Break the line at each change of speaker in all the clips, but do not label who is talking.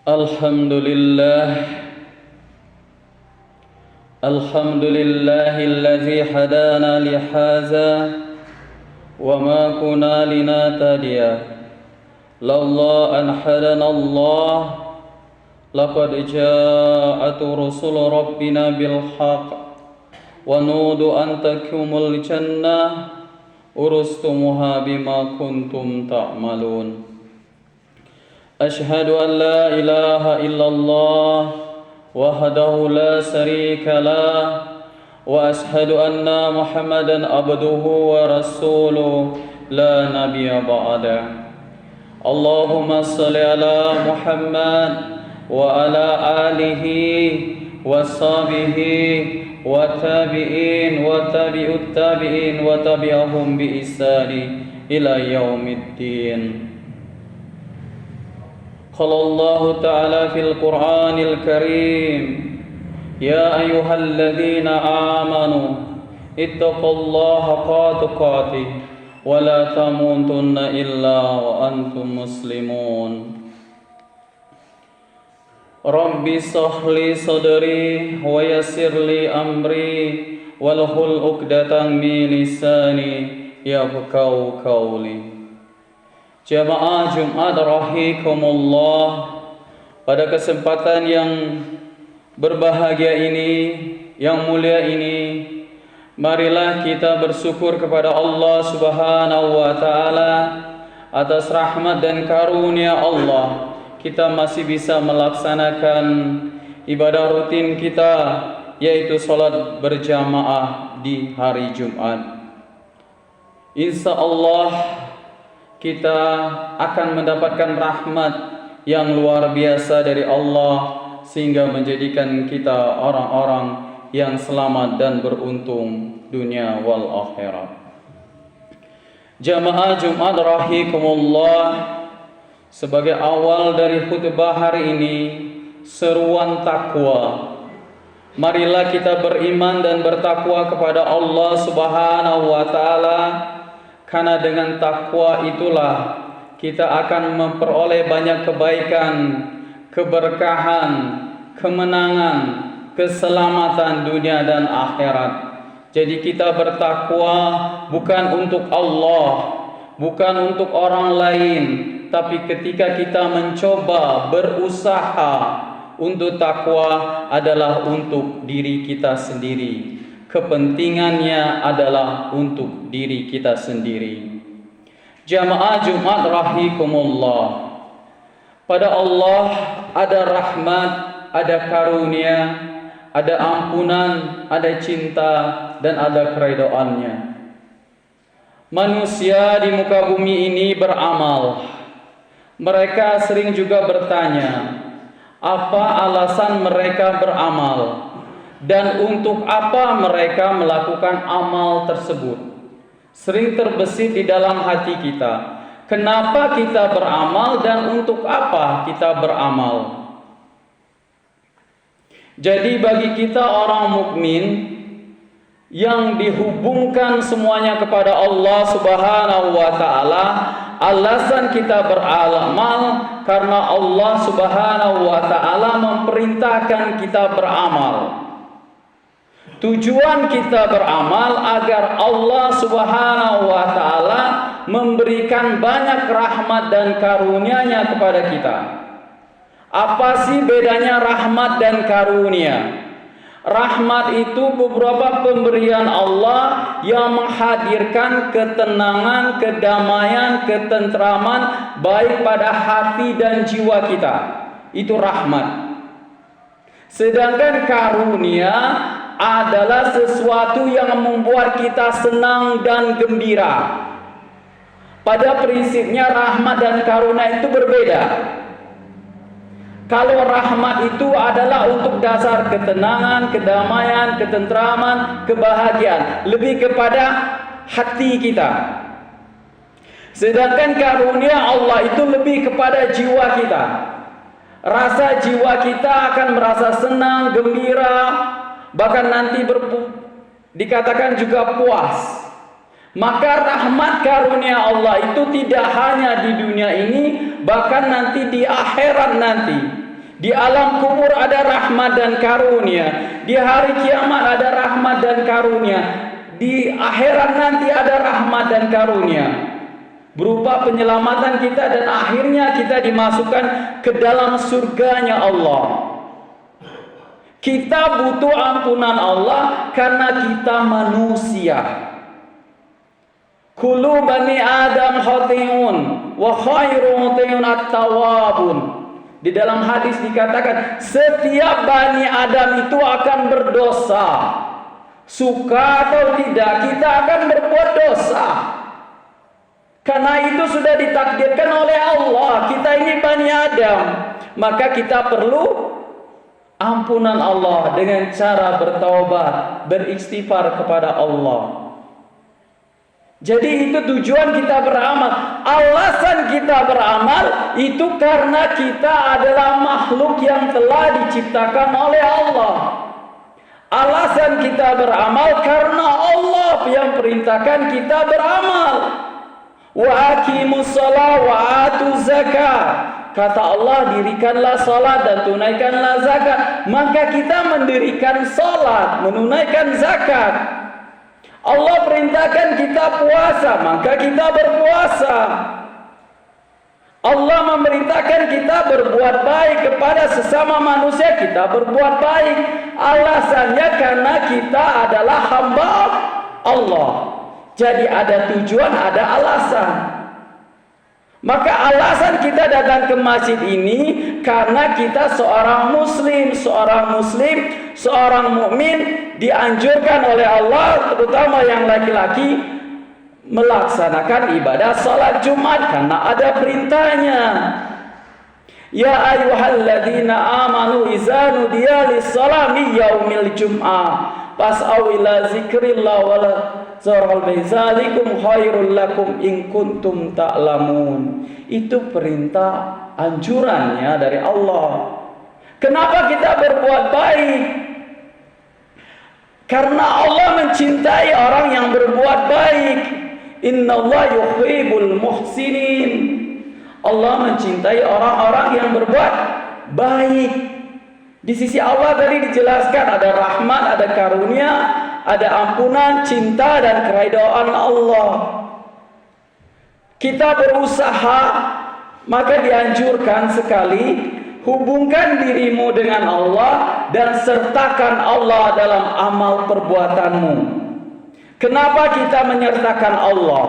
Alhamdulillahilladzi hadana lihaza wa ma kunna linahtadiya laula an hadana Allah laqad ja'at rusul rabbina bil haqq wa nudu an takumul jannah urustumuha bima kuntum ta'malun. Ashhadu an la ilaha illallah wahdahu la syarika lah wa ashhadu anna Muhammadan abduhu wa rasuluh la nabiyya ba'da. Allahumma shalli ala Muhammad wa ala alihi wa sahbihi wa tabi'in wa tabi'ut tabi'in wa tabi'ahum bi ihsani ila yaumiddin. Qala Allah Ta'ala fil Qur'anil Karim, ya ayyuhalladzina amanu ittaqullaha haqqa tuqatih wa la tamutunna illa wa antum muslimun. Rabbi shrah sadri wa yassir li amri wahlul 'uqdatam min lisani yafqahu qawli. Jamaah Jumat rahikumullah, pada kesempatan yang berbahagia ini, yang mulia ini, marilah kita bersyukur kepada Allah Subhanahu wa taala atas rahmat dan karunia Allah. Kita masih bisa melaksanakan ibadah rutin kita, yaitu salat berjamaah di hari Jumat. Insya Allah kita akan mendapatkan rahmat yang luar biasa dari Allah, sehingga menjadikan kita orang-orang yang selamat dan beruntung dunia wal akhirat. Jamaah Jumat rahikumullah, sebagai awal dari khutbah hari ini, seruan takwa. Marilah kita beriman dan bertakwa kepada Allah Subhanahu wa taala, karena dengan takwa itulah kita akan memperoleh banyak kebaikan, keberkahan, kemenangan, keselamatan dunia dan akhirat. Jadi kita bertakwa bukan untuk Allah, bukan untuk orang lain, tapi ketika kita mencoba berusaha untuk takwa adalah untuk diri kita sendiri. Kepentingannya adalah untuk diri kita sendiri. Jamaah Jumat rahikumullah, pada Allah ada rahmat, ada karunia, ada ampunan, ada cinta, dan ada keridhaannya. Manusia di muka bumi ini beramal. Mereka sering juga bertanya, apa alasan mereka beramal? Dan untuk apa mereka melakukan amal tersebut? Sering terbesit di dalam hati kita. Kenapa kita beramal dan untuk apa kita beramal? Jadi bagi kita orang mukmin yang dihubungkan semuanya kepada Allah Subhanahu wa taala, alasan kita beramal karena Allah Subhanahu wa taala memerintahkan kita beramal. Tujuan kita beramal agar Allah Subhanahu wa taala memberikan banyak rahmat dan karunia-Nya kepada kita. Apa sih bedanya rahmat dan karunia? Rahmat itu beberapa pemberian Allah yang menghadirkan ketenangan, kedamaian, ketentraman baik pada hati dan jiwa kita. Itu rahmat. Sedangkan karunia adalah sesuatu yang membuat kita senang dan gembira. Pada prinsipnya rahmat dan karunia itu berbeda. Kalau rahmat itu adalah untuk dasar ketenangan, kedamaian, ketentraman, kebahagiaan, lebih kepada hati kita. Sedangkan karunia Allah itu lebih kepada jiwa kita. Rasa jiwa kita akan merasa senang, gembira, bahkan nanti dikatakan juga puas. Maka rahmat karunia Allah itu tidak hanya di dunia ini, bahkan nanti di akhirat nanti. Di alam kubur ada rahmat dan karunia. Di hari kiamat ada rahmat dan karunia. Di akhirat nanti ada rahmat dan karunia, berupa penyelamatan kita dan akhirnya kita dimasukkan ke dalam surganya Allah. Kita butuh ampunan Allah karena kita manusia. Kullu bani Adam khati'un wa khairu muti'un at-tawwabun. Di dalam hadis dikatakan setiap bani Adam itu akan berdosa. Suka atau tidak, kita akan berbuat dosa. Karena itu sudah ditakdirkan oleh Allah. Kita ini bani Adam, maka kita perlu ampunan Allah dengan cara bertaubat, beristighfar kepada Allah. Jadi itu tujuan kita beramal. Alasan kita beramal itu karena kita adalah makhluk yang telah diciptakan oleh Allah. Alasan kita beramal karena Allah yang perintahkan kita beramal. Wa aqimus shalah wa atuz zakat. Kata Allah, dirikanlah salat dan tunaikanlah zakat. Maka kita mendirikan salat, menunaikan zakat. Allah perintahkan kita puasa, maka kita berpuasa. Allah memerintahkan kita berbuat baik kepada sesama manusia, kita berbuat baik. Alasannya karena kita adalah hamba Allah. Jadi ada tujuan, ada alasan. Maka alasan kita datang ke masjid ini karena kita seorang muslim, seorang mukmin dianjurkan oleh Allah, terutama yang laki-laki, melaksanakan ibadah salat Jumat karena ada perintahnya. Ya ayyuhalladzina amanu idza nudiya lis-salati yaumil jum'ah fas'au ila zikrillah wa zarul bizalikum khairul lakum in kuntum ta'lamun. Itu perintah anjurannya dari Allah. Kenapa kita berbuat baik? Karena Allah mencintai orang yang berbuat baik. Innallaha yuhibbul muhsinin. Allah mencintai orang-orang yang berbuat baik. Di sisi Allah tadi dijelaskan ada rahmat, ada karunia, ada ampunan, cinta dan keridhaan Allah. Kita berusaha, maka dianjurkan sekali hubungkan dirimu dengan Allah dan sertakan Allah dalam amal perbuatanmu. Kenapa kita menyertakan Allah?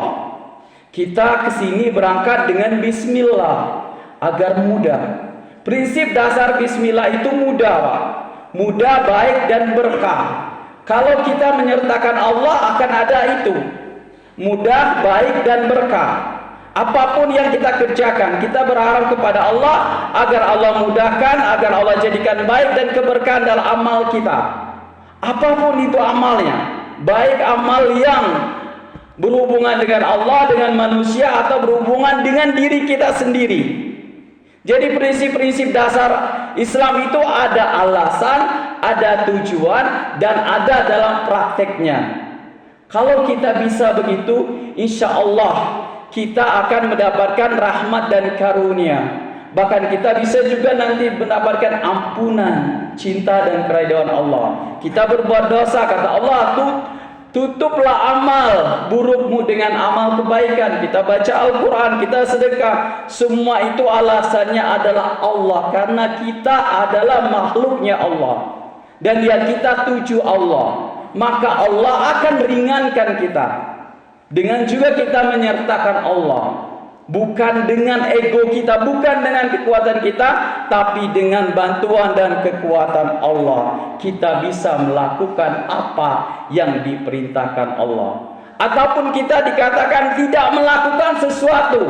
Kita kesini berangkat dengan bismillah agar mudah. Prinsip dasar bismillah itu mudah, Pak. Mudah, baik dan berkah. Kalau kita menyertakan Allah akan ada itu. Mudah, baik dan berkah. Apapun yang kita kerjakan, kita berharap kepada Allah agar Allah mudahkan, agar Allah jadikan baik dan keberkahan dalam amal kita. Apapun itu amalnya, baik amal yang berhubungan dengan Allah, dengan manusia, atau berhubungan dengan diri kita sendiri. Jadi prinsip-prinsip dasar Islam itu ada alasan, ada tujuan, dan ada dalam prakteknya. Kalau kita bisa begitu, insya Allah kita akan mendapatkan rahmat dan karunia. Bahkan kita bisa juga nanti mendapatkan ampunan, cinta dan keridhaan Allah. Kita berbuat dosa, kata Allah, tutuplah amal burukmu dengan amal kebaikan. Kita baca Al-Quran, kita sedekah. Semua itu alasannya adalah Allah, karena kita adalah makhluknya Allah. Dan yang kita tuju Allah, maka Allah akan ringankan kita. Dengan juga kita menyertakan Allah, bukan dengan ego kita, bukan dengan kekuatan kita, tapi dengan bantuan dan kekuatan Allah kita bisa melakukan apa yang diperintahkan Allah. Ataupun kita dikatakan tidak melakukan sesuatu,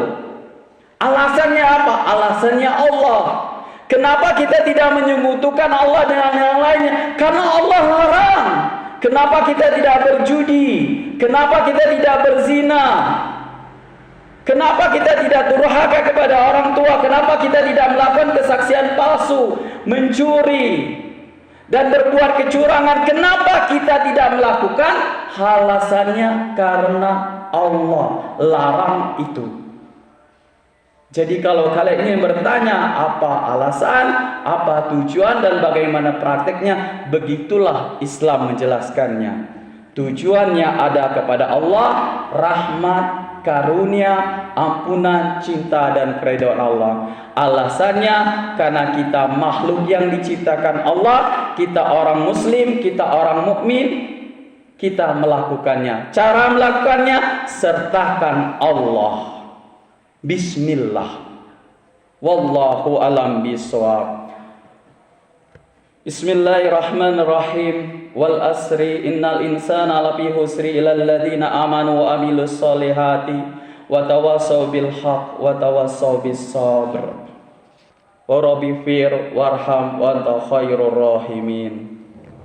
alasannya apa? Alasannya Allah. Kenapa kita tidak menyekutukan Allah dengan yang lainnya? Karena Allah larang. Kenapa kita tidak berjudi? Kenapa kita tidak berzina? Kenapa kita tidak durhaka kepada orang tua? Kenapa kita tidak melakukan kesaksian palsu, mencuri, dan berbuat kecurangan? Kenapa kita tidak melakukan? Alasannya karena Allah larang itu. Jadi kalau kalian ingin bertanya apa alasan, apa tujuan dan bagaimana prakteknya, begitulah Islam menjelaskannya. Tujuannya ada kepada Allah, rahmat, karunia, ampunan, cinta dan keridhaan Allah. Alasannya karena kita makhluk yang diciptakan Allah, kita orang muslim, kita orang mukmin, kita melakukannya. Cara melakukannya, sertakan Allah. Bismillah. Wallahu alam bisawab. Bismillahirrahmanirrahim. Wal asri innal insana lafi husri illal ladzina amanu wa amilus solihati wa tawassaw bil haqq wa tawassaw bis sabr. Wa rabbi fir warham wa anta khairur rahimin.